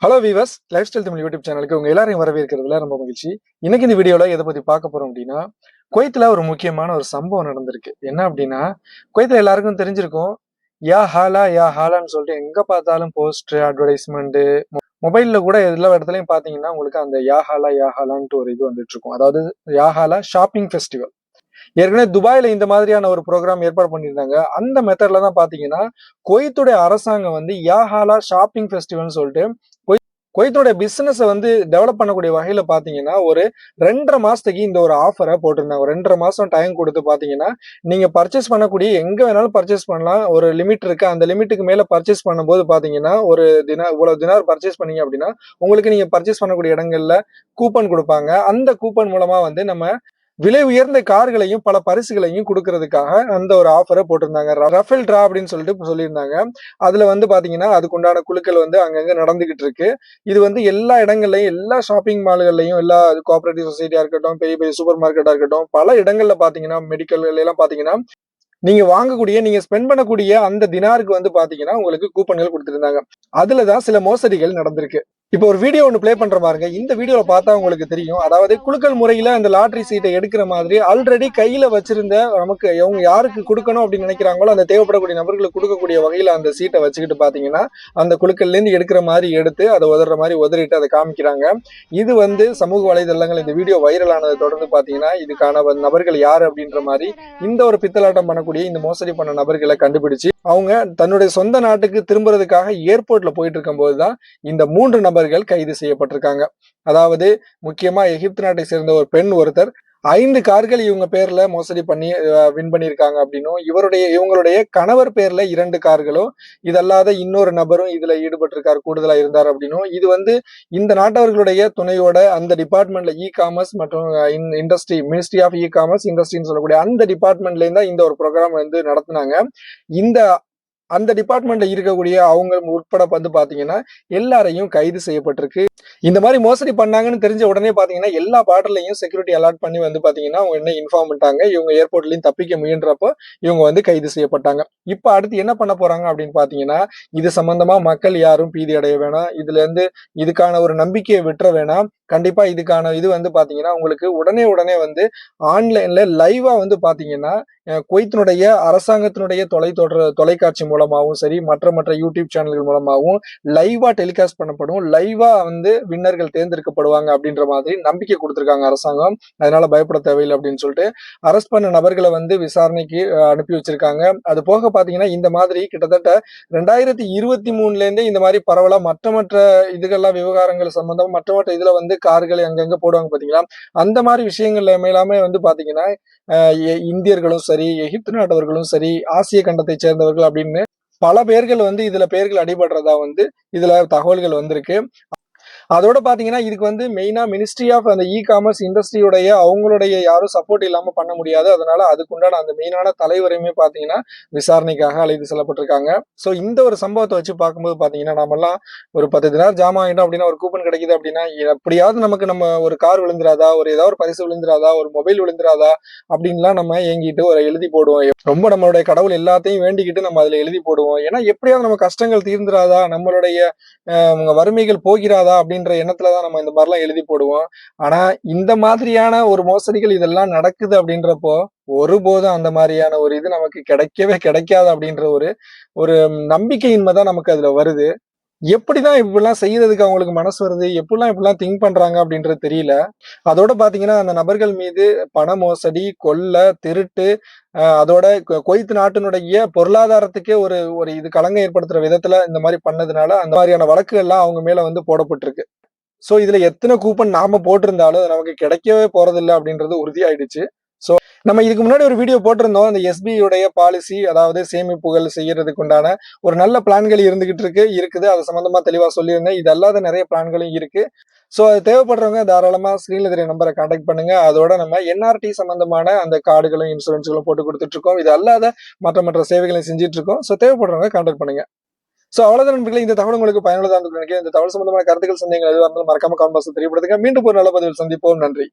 Hello viewers, life style Tamil YouTube சேனலுக்கு உங்க எல்லாரையும் வரவேற்கிறதுல ரொம்ப மகிழ்ச்சி. இன்னைக்கு இந்த வீடியோல எதை பத்தி பார்க்க போறோம் அப்படின்னா, குவைத்துல ஒரு முக்கியமான ஒரு சம்பவம் நடந்திருக்கு. என்ன அப்படின்னா, குவைத்துல எல்லாருக்கும் தெரிஞ்சிருக்கும். யா ஹாலா யா ஹாலான்னு சொல்லிட்டு எங்க பார்த்தாலும் போஸ்டர், அட்வர்டைஸ்மெண்ட், மொபைல்ல கூட எல்லா இடத்துலயும் பாத்தீங்கன்னா உங்களுக்கு அந்த யா ஹாலா யா ஹாலான்ட்டு ஒரு இது வந்துட்டு இருக்கும். அதாவது யா ஹாலா ஷாப்பிங் ஃபெஸ்டிவல். ஏற்கனவே துபாயில இந்த மாதிரியான ஒரு ப்ரோக்ராம் ஏற்பாடு பண்ணியிருந்தாங்க. அந்த மெத்தட்ல தான் பாத்தீங்கன்னா, குவைத்துடைய அரசாங்கம் வந்து யா ஹாலா ஷாப்பிங் ஃபெஸ்டிவல்னு சொல்லிட்டு குவைத்தோட பிசினஸ வந்து டெவலப் பண்ணக்கூடிய வகையில பாத்தீங்கன்னா, ஒரு 2 1/2 மாசத்துக்கு இந்த ஒரு ஆஃபர போட்டிருந்தாங்க. ஒரு 2 1/2 மாசம் டைம் குடுத்து பாத்தீங்கன்னா, நீங்க பர்ச்சேஸ் பண்ணக்கூடிய எங்க வேணாலும் பர்ச்சேஸ் பண்ணலாம். ஒரு லிமிட் இருக்கு. அந்த லிமிட்டுக்கு மேல பர்ச்சேஸ் பண்ணும்போது பாத்தீங்கன்னா, ஒரு இவ்வளவு தினார் பர்ச்சேஸ் பண்ணீங்க அப்படின்னா, உங்களுக்கு நீங்க பர்ச்சேஸ் பண்ணக்கூடிய இடங்கள்ல கூப்பன் குடுப்பாங்க. அந்த கூப்பன் மூலமா வந்து நம்ம விலை உயர்ந்த கார்களையும், பல பரிசுகளையும் குடுக்கறதுக்காக அந்த ஒரு ஆஃபர போட்டிருந்தாங்க. ரஃபேல் டிரா அப்படின்னு சொல்லிட்டு சொல்லியிருந்தாங்க. அதுல வந்து பாத்தீங்கன்னா, அதுக்குண்டான குழுக்கள் வந்து அங்கங்க நடந்துகிட்டு இருக்கு. இது வந்து எல்லா இடங்கள்லயும், எல்லா ஷாப்பிங் மால்கள்லயும், எல்லா கோஆப்பரேட்டிவ் சொசைட்டியா இருக்கட்டும், பெரிய பெரிய சூப்பர் மார்க்கெட்டா இருக்கட்டும், பல இடங்கள்ல பாத்தீங்கன்னா, மெடிக்கல்ல எல்லாம் பாத்தீங்கன்னா, நீங்க ஸ்பெண்ட் பண்ணக்கூடிய அந்த தினாருக்கு வந்து பாத்தீங்கன்னா, உங்களுக்கு கூப்பன்கள் குடுத்திருந்தாங்க. அதுல தான் சில மோசடிகள் நடந்திருக்கு. இப்போ ஒரு வீடியோ ஒண்ணு ப்ளே பண்ற பாருங்க. இந்த வீடியோல பார்த்தா உங்களுக்கு தெரியும். அதாவது குலுக்கல் முறையில அந்த லாட்டரி சீட்ட எடுக்கிற மாதிரி ஆல்ரெடி கையில வச்சிருந்த நமக்கு இவங்க யாருக்கு குடுக்கணும் அப்படின்னு நினைக்கிறாங்களோ, அந்த தேவைப்படக்கூடிய நபர்களுக்கு குடுக்கக்கூடிய வகையில அந்த சீட்ட வச்சுக்கிட்டு பார்த்தீங்கன்னா, அந்த குலுக்கல்ல இருந்து எடுக்கிற மாரி எடுத்து, அத உதர்ற மாரி உதறிட்டு அத காமிக்கிறாங்க. இது வந்து சமூக வலைதளங்கள் இந்த வீடியோ வைரல் ஆனத தொடர்ந்து பார்த்தீங்கன்னா, இதுக்கான நபர்கள் யாரு அப்படின்ற மாரி இந்த ஒரு பித்தலாட்டம் பண்ணக்கூடிய, இந்த மோசடி பண்ண நபர்கள கண்டுபிடிச்சு, அவங்க தன்னுடைய சொந்த நாட்டுக்கு திரும்புறதுக்காக ஏர்போர்ட்ல போயிட்டு இருக்கும்போது தான் இந்த 3 நபர்கள் கைது செய்யப்பட்டிருக்காங்க. அதாவது முக்கியமா எகிப்து நாட்டை சேர்ந்த ஒரு பெண் ஒருத்தர் 5 கார்கள் இவங்க பேர்ல மோசடி பண்ணி வின் பண்ணியிருக்காங்க அப்படின்னும், இவங்களுடைய கணவர் பேர்ல 2 கார்களும், இதல்லாத இன்னொரு நபரும் இதுல ஈடுபட்டிருக்கார், கூடுதலா இருந்தார் அப்படின்னும், இது வந்து இந்த நாட்டவர்களுடைய துணையோட அந்த டிபார்ட்மெண்ட்ல காமர்ஸ் மற்றும் மினிஸ்ட்ரி ஆஃப் காமர்ஸ் இண்டஸ்ட்ரின்னு சொல்லக்கூடிய அந்த டிபார்ட்மெண்ட்ல இருந்தா இந்த ஒரு ப்ரோக்ராம் வந்து நடத்துனாங்க. இந்த அந்த டிபார்ட்மெண்ட்ல இருக்கக்கூடிய அவங்க உட்பட வந்து பாத்தீங்கன்னா, எல்லாரையும் கைது செய்யப்பட்டிருக்கு. இந்த மாரி மோசடி பண்ணாங்கன்னு தெரிஞ்ச உடனே பாத்தீங்கன்னா, எல்லா பார்டர்லயும் செக்யூரிட்டி அலாட் பண்ணி வந்து பாத்தீங்கன்னா, அவங்க என்ன இன்ஃபார்ம் பண்ணிட்டாங்க. இவங்க ஏர்போர்ட்லயும் தப்பிக்க முயன்றப்போ, இவங்க வந்து கைது செய்யப்பட்டாங்க. இப்ப அடுத்து என்ன பண்ண போறாங்க அப்படின்னு பாத்தீங்கன்னா, இது சம்பந்தமா மக்கள் யாரும் பீதி அடைய வேணாம். இதுக்கான ஒரு நம்பிக்கைய விட்டுற வேணாம். கண்டிப்பா இதுக்கான இது வந்து பாத்தீங்கன்னா, உங்களுக்கு உடனே வந்து ஆன்லைன்ல லைவா வந்து பாத்தீங்கன்னா, குவைத்தினுடைய அரசாங்கத்தினுடைய தொலைக்காட்சி மூலமாகவும் சரி, மற்ற யூடியூப் சேனல்கள் மூலமாகவும் லைவா டெலிகாஸ்ட் பண்ணப்படும். லைவா வந்து வின்னர்கள் தேர்ந்தெடுக்கப்படுவாங்க அப்படின்ற மாதிரி நம்பிக்கை குடுத்திருக்காங்க அரசாங்கம். அதனால பயப்பட தேவையில்ல அப்படின்னு சொல்லிட்டு, அரெஸ்ட் பண்ண நபர்கள வந்து விசாரணைக்கு அனுப்பி வச்சிருக்காங்க. அது போக பாத்தீங்கன்னா, இந்த மாதிரி கிட்டத்தட்ட 2023ல இருந்தே இந்த மாரி பரவலா மற்ற இதுகள்லாம் விவகாரங்கள் சம்பந்தமா மற்ற இதுல வந்து கார்கள் அங்கங்க போடுவாங்க பாத்தீங்களா? அந்த மாரி விஷயங்கள்ல எல்லாமே வந்து பாத்தீங்கன்னா, இந்தியர்களும் சரி, எகிப்து நாட்டவர்களும் சரி, ஆசிய கண்டத்தைச் சேர்ந்தவர்கள் அப்படின்னு பல பேர்கள் வந்து இதுல பேர்கள் அடிபடுறதா வந்து இதுல தகவல்கள் வந்திருக்கு. அதோட பாத்தீங்கன்னா, இதுக்கு வந்து மெயினா மினிஸ்ட்ரி ஆஃப் அந்த காமர்ஸ் இண்டஸ்ட்ரியுடைய அவங்களுடைய யாரும் சப்போர்ட் இல்லாம பண்ண முடியாது. அதனால அதுக்குண்டான அந்த மெயினான தலைவரையுமே பாத்தீங்கன்னா, விசாரணைக்காக அழைத்து செல்லப்பட்டிருக்காங்க. சோ இந்த ஒரு சம்பவத்த வச்சு பார்க்கும்போது பாத்தீங்கன்னா, நாமெல்லாம் ஒரு 10 தினார் ஜாமான் வாங்கிட்டோம் அப்படின்னா, ஒரு கூப்பன் கிடைக்குது அப்படின்னா, எப்படியாவது நமக்கு நம்ம ஒரு கார் விழுந்துராதா? ஏதாவது ஒரு பரிசு விழுந்துராதா? ஒரு மொபைல் விழுந்துராதா? அப்படின்லாம் நம்ம ஏங்கிட்டு ஒரு எழுதி போடுவோம். ரொம்ப நம்மளுடைய கடவுள் எல்லாத்தையும் வேண்டிக்கிட்டு நம்ம அதுல எழுதி போடுவோம். ஏன்னா எப்படியாவது நம்ம கஷ்டங்கள் தீர்ந்துராதா? நம்மளுடைய வறுமைகள் போகிறாதா? அப்படின்ற எண்ணத்துல தான் நம்ம இந்த மாதிரிலாம் எழுதி போடுவோம். ஆனா இந்த மாதிரியான ஒரு மோசடிகள் இதெல்லாம் நடக்குது அப்படின்றப்போ, ஒருபோதும் அந்த மாரியான ஒரு இது நமக்கு கிடைக்கவே கிடைக்காது அப்படின்ற ஒரு ஒரு நம்பிக்கையின்மை தான் நமக்கு அதுல வருது. எப்படிதான் இப்படிலாம் செய்யறதுக்கு அவங்களுக்கு மனசு வருது? இப்படிலாம் திங்க் பண்றாங்க அப்படின்றது தெரியல. அதோட பாத்தீங்கன்னா, அந்த நபர்கள் மீது பண மோசடி, கொள்ளை, திருட்டு, அதோட குவைத் நாட்டினுடைய பொருளாதாரத்துக்கே ஒரு ஒரு இது களங்கம் ஏற்படுத்துற விதத்துல இந்த மாரி பண்ணதுனால, அந்த மாரியான வழக்குகள்லாம் அவங்க மேல வந்து போடப்பட்டிருக்கு. சோ இதுல எத்தன கூப்பன் நாம போட்டிருந்தாலும் அது நமக்கு கிடைக்கவே போறதில்ல அப்படின்றது உறுதியாயிடுச்சு. சோ நம்ம இதுக்கு முன்னாடி ஒரு வீடியோ போட்டிருந்தோம். அந்த எஸ்பி உடைய பாலிசி, அதாவது சேமிப்புகள் செய்யறதுக்கு உண்டான ஒரு நல்ல பிளான்கள் இருக்குது. அது சம்பந்தமா தெளிவா சொல்லியிருந்தேன். இது அல்லாத நிறைய பிளான்களும் இருக்கு. சோ அது தேவைப்படுறவங்க தாராளமா ஸ்கிரீன்ல தெரிய நம்பரை கான்டாக்ட் பண்ணுங்க. அதோட நம்ம என்ஆர்டி சம்பந்தமான அந்த கார்டுகளும், இன்சூரன்ஸ்களும் போட்டு கொடுத்துட்டு இருக்கோம். இது அல்லாத மற்ற சேவைகளையும் செஞ்சுட்டு இருக்கோம். சோ தேவைப்படுறவங்க கான்டாக்ட் பண்ணுங்க. சோ அவ்வளவுதான் நண்பர்களே. இந்த தகவல் உங்களுக்கு பயனுள்ளதா இருந்திருக்கும் நினைக்கிறேன். இந்த தகவல் சம்பந்தமான கருத்துக்கள், சந்தேகங்கள் எதுவாக இருந்தாலும் மறக்காம கமெண்ட் பாக்ஸ்ல தெரியப்படுத்துங்க. மீண்டும் ஒரு நல்ல பதிவில் சந்திப்போம். நன்றி.